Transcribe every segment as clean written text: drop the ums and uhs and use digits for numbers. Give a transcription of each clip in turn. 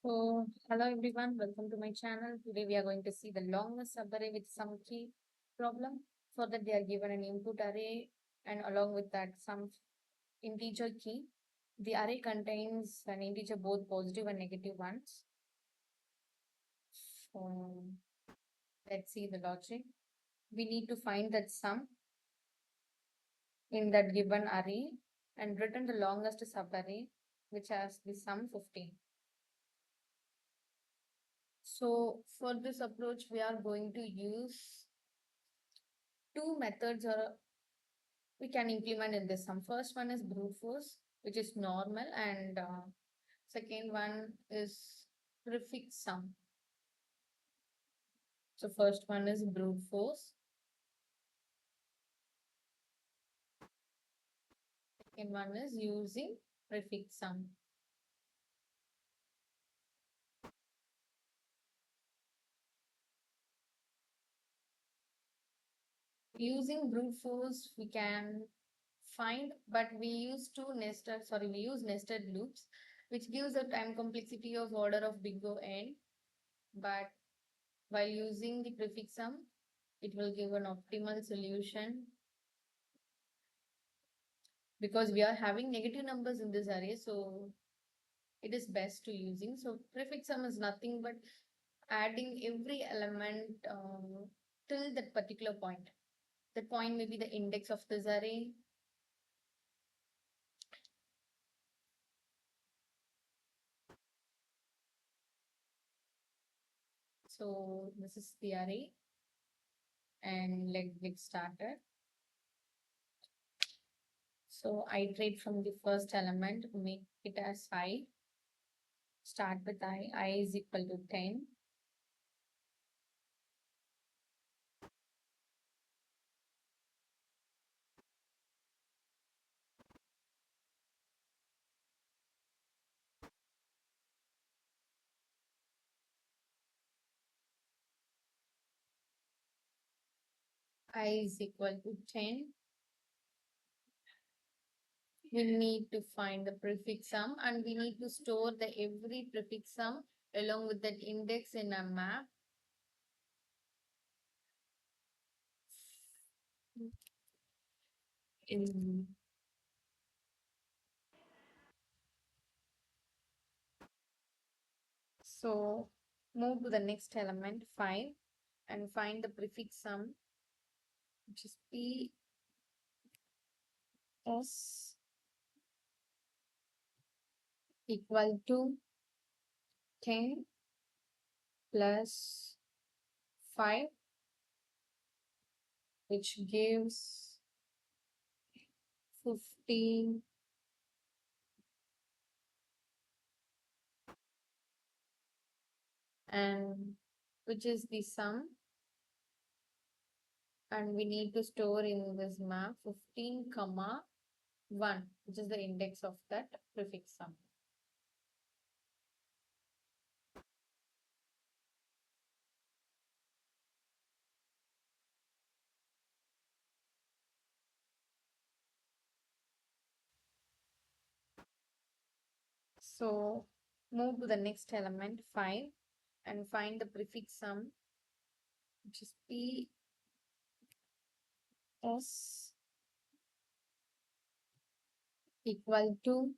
Hello everyone, welcome to my channel. Today we are going to see the longest subarray with some key problem. For that, they are given an input array and along with that some integer key. The array contains an integer both positive and negative ones. So let's see the logic. We need to find that sum in that given array and return the longest subarray which has the sum 15. So for this approach, we are going to use two methods or we can implement in this sum. First one is brute force, which is normal, and second one is prefix sum. So first one is brute force, second one is using prefix sum. Using brute force, we can find, but we use we use nested loops, which gives a time complexity of order of big O n. But while using the prefix sum, it will give an optimal solution because we are having negative numbers in this array, so it is best to using. So prefix sum is nothing but adding every element till that particular point. That point may be the index of this array. So this is the array, and let's get started. So iterate from the first element, make it as I. Start with I is equal to 10. I is equal to 10. We need to find the prefix sum and we need to store the every prefix sum along with that index in a map. In So move to the next element 5 and find the prefix sum, which is P S equal to 10 plus 5, which gives 15, and which is the sum, and we need to store in this map 15 comma 1, which is the index of that prefix sum. So move to the next element 5 and find the prefix sum, which is P S equal to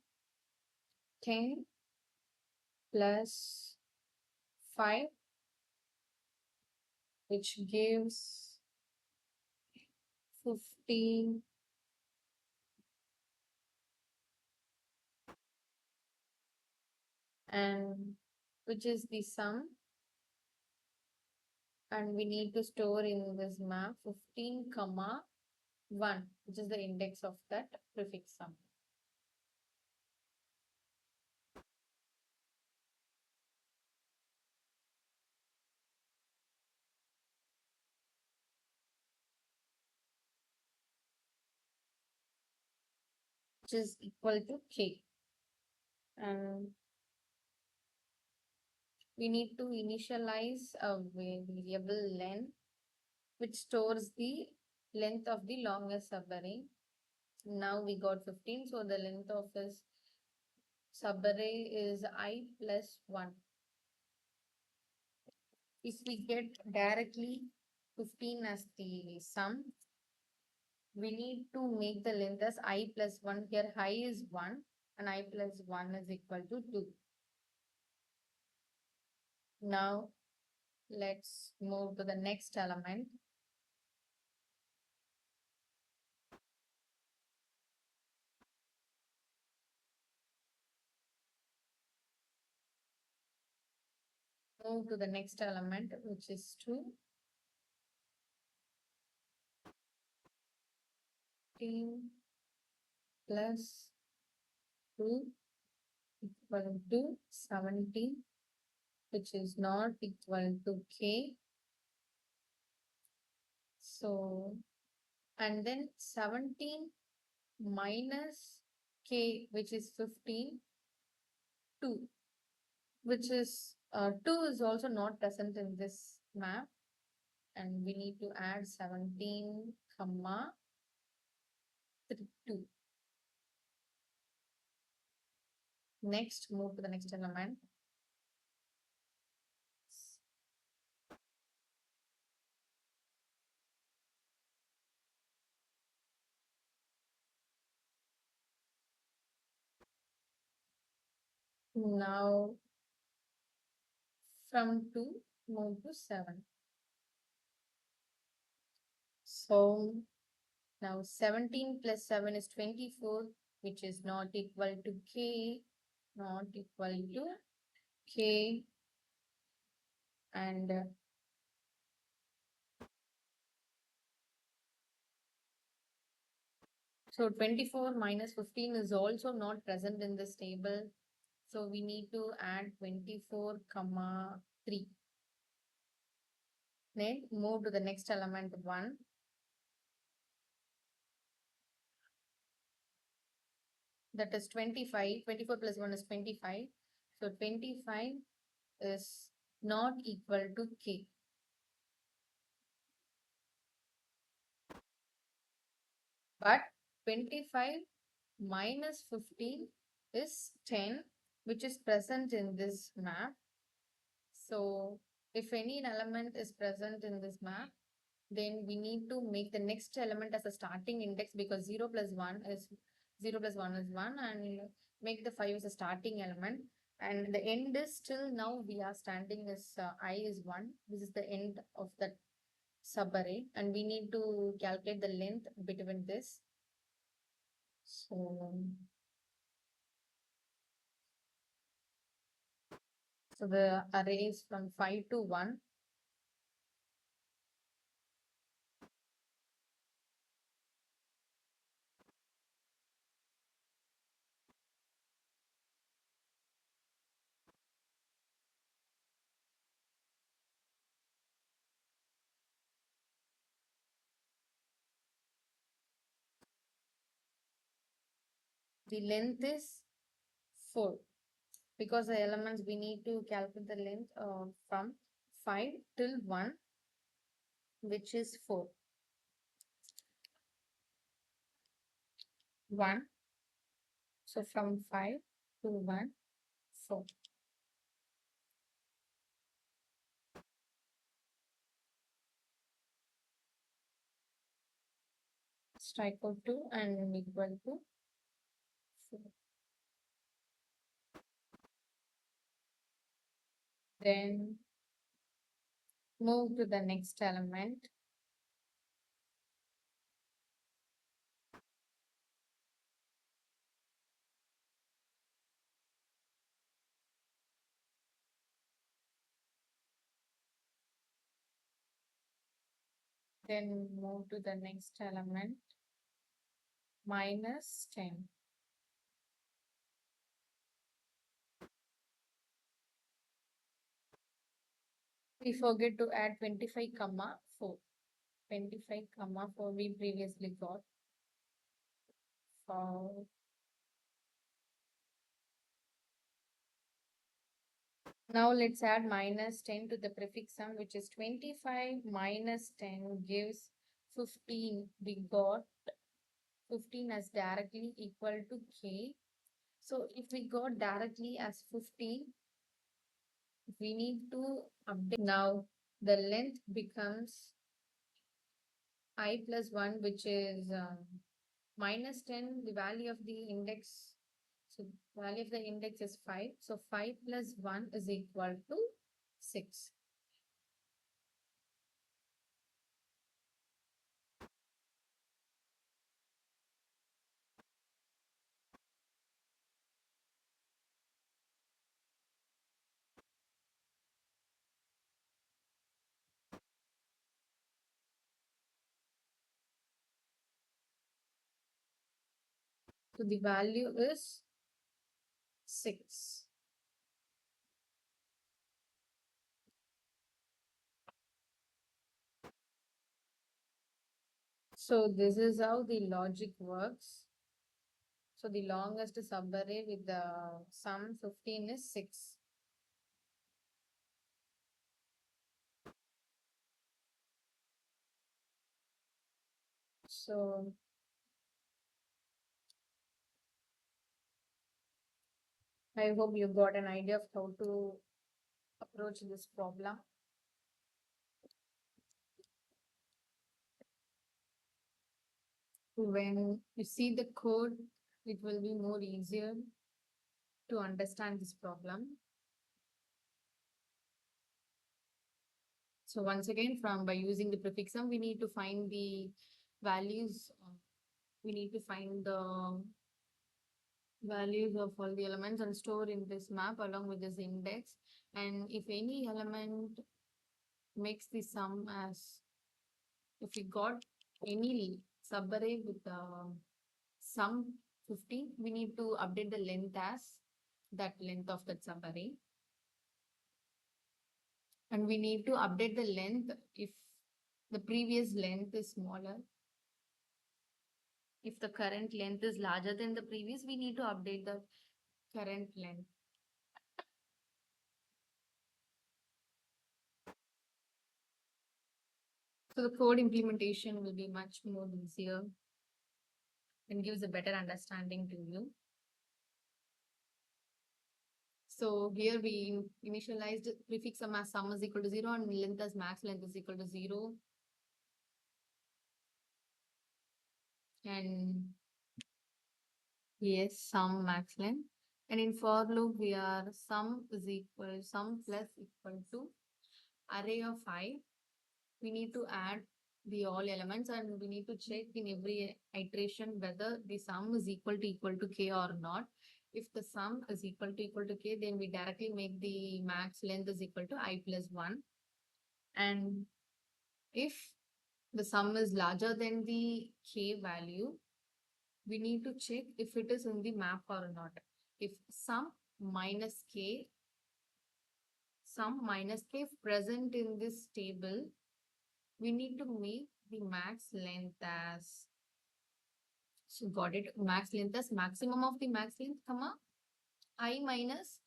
10 plus 5, which gives 15, and which is the sum, and we need to store in this map 15 comma 1, which is the index of that prefix sum. Which is equal to k, and we need to initialize a variable length which stores the length of the longest subarray. Now we got 15, so the length of this subarray is I plus 1. If we get directly 15 as the sum, we need to make the length as I plus 1. Here I is 1 and I plus 1 is equal to 2. Now let's move to the next element. Move to the next element, which is 2. 15 plus 2 equal to 17, which is not equal to k. So, and then 17 minus k, which is 15, 2, which is 2 is also not present in this map, and we need to add 17 comma 3, 2. Next, move to the next element. Now from 2 move to 7. So now 17 plus 7 is 24, which is not equal to k, not equal to k, and so 24 minus 15 is also not present in this table. So we need to add 24 comma 3. Then move to the next element 1. That is 25. 24 plus 1 is 25. So 25 is not equal to k. But 25 minus 15 is 10, which is present in this map. So if any element is present in this map, then we need to make the next element as a starting index, because 0 plus 1 is 1, and make the 5 as a starting element. And the end is still now we are standing as I is 1. This is the end of the subarray, and we need to calculate the length between this. So the array is from 5 to 1. The length is 4, because the elements we need to calculate the length from 5 till 1, which is 4. 1. So from 5 to 1, 4. Strike out 2 and equal to 4. Then move to the next element. Then move to the next element, minus 10. We forget to add 25 comma 4. 25 comma 4 we previously got. For now let's add minus 10 to the prefix sum, which is 25 minus 10 gives 15. We got 15 as directly equal to k. So if we got directly as 15, we need to update. Now the length becomes I plus 1, which is minus 10. The value of the index, so value of the index is 5. So 5 plus 1 is equal to 6. So the value is 6. So this is how the logic works. So the longest subarray with the sum 15 is 6. So I hope you got an idea of how to approach this problem. When you see the code, it will be more easier to understand this problem. So once again, from by using the prefix sum, we need to find the values. We need to find the values of all the elements and store in this map along with this index. And if any element makes the sum as, if we got any subarray with sum 15, we need to update the length as that length of that subarray. And we need to update the length if the previous length is smaller. If the current length is larger than the previous, we need to update the current length. So the code implementation will be much more easier and gives a better understanding to you. So here we initialized prefix sum as sum is equal to 0 and length as max length is equal to 0. And yes, sum max length. And in for loop, we are sum is equal, sum plus equal to array of 5. We need to add the all elements and we need to check in every iteration whether the sum is equal to k or not. If the sum is equal to k, then we directly make the max length is equal to I plus 1. And if the sum is larger than the k value, we need to check if it is in the map or not. If minus k, sum minus k present in this table, we need to make the max length as, so got it, max length as maximum of the max length, comma, I minus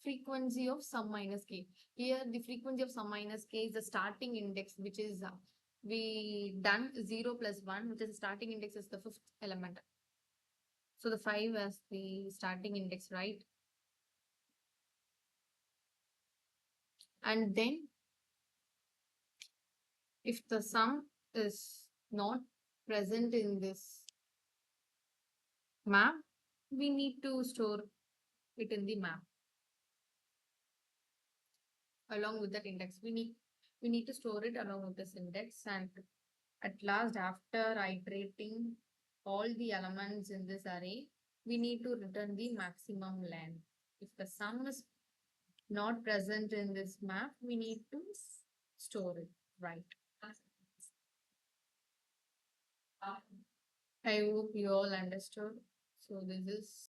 frequency of sum minus k. Here the frequency of sum minus k is the starting index, which is we done 0 plus 1, which is the starting index is the fifth element. So the 5 as the starting index, right? And then if the sum is not present in this map, we need to store it in the map along with that index. We need to store it along with this index, and at last, after iterating all the elements in this array, we need to return the maximum length. If the sum is not present in this map, we need to store it, right? I hope you all understood. So this is